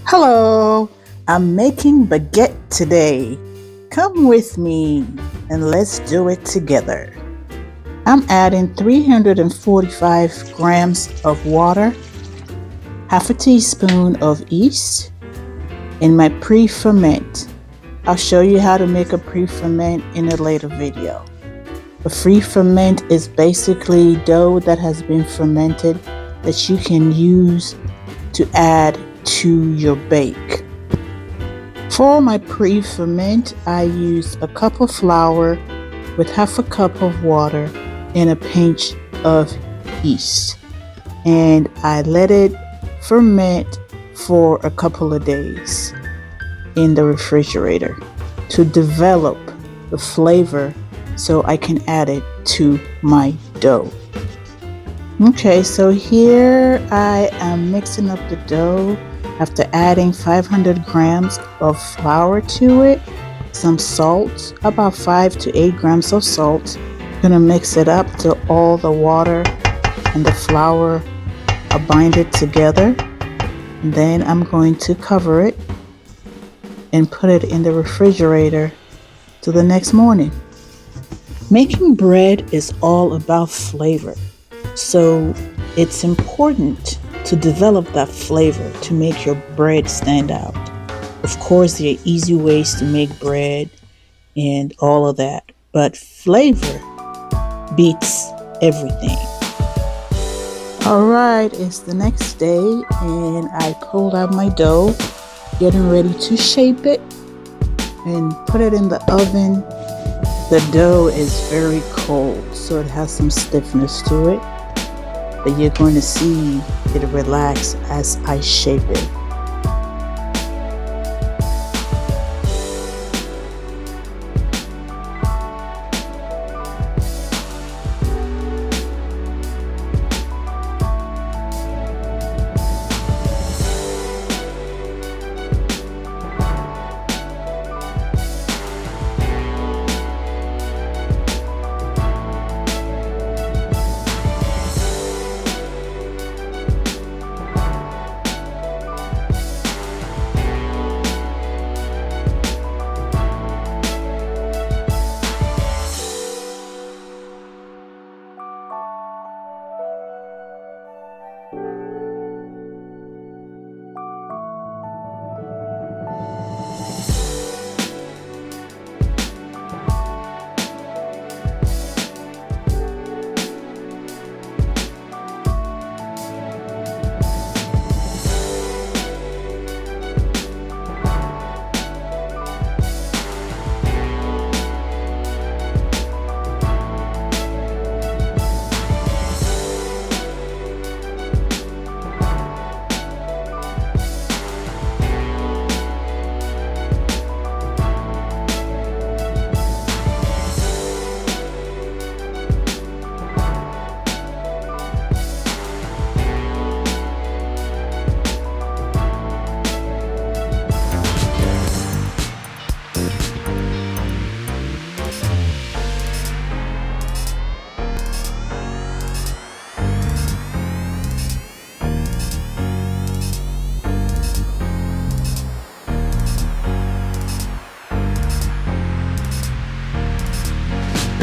Hello, I'm making baguette today. Come with me and let's do it together. I'm adding 345 grams of water, half a teaspoon of yeast, and my pre-ferment. I'll show you how to make a pre-ferment in a later video. A pre-ferment is basically dough that has been fermented that you can use to add to your bake. For my pre-ferment, I use a cup of flour with half a cup of water and a pinch of yeast. And I let it ferment for a couple of days in the refrigerator to develop the flavor so I can add it to my dough. Okay, so here I am mixing up the dough after adding 500 grams of flour to it, some salt, about 5 to 8 grams of salt. I'm gonna mix it up till all the water and the flour are binded together. And then I'm going to cover it and put it in the refrigerator till the next morning. Making bread is all about flavor. So it's important to develop that flavor to make your bread stand out. Of course, there are easy ways to make bread and all of that, but flavor beats everything. All right, it's the next day and I pulled out my dough, getting ready to shape it and put it in the oven. The dough is very cold, so it has some stiffness to it. But you're going to see it relax as I shape it.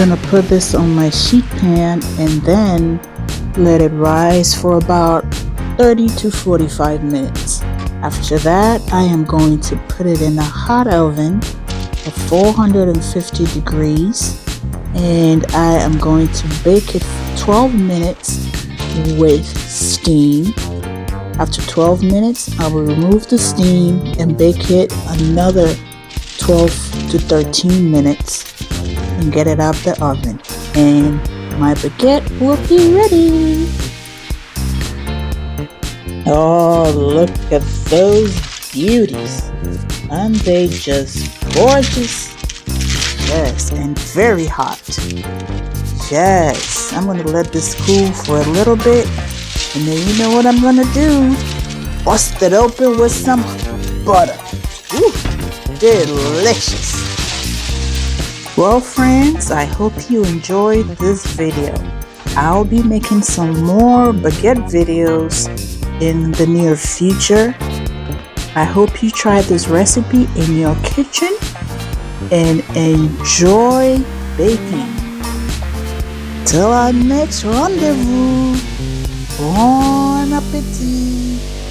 I'm gonna put this on my sheet pan and then let it rise for about 30 to 45 minutes. After that, I am going to put it in a hot oven at 450 degrees and I am going to bake it for 12 minutes with steam. After 12 minutes, I will remove the steam and bake it another 12 to 13 minutes and get it out the oven, and my baguette will be ready. Oh, look at those beauties. Aren't they just gorgeous? Yes, and very hot. Yes, I'm gonna let this cool for a little bit, and then you know what I'm gonna do? Bust it open with some butter. Ooh, delicious. Well friends, I hope you enjoyed this video. I'll be making some more baguette videos in the near future. I hope you try this recipe in your kitchen and enjoy baking. Till our next rendezvous, bon appétit!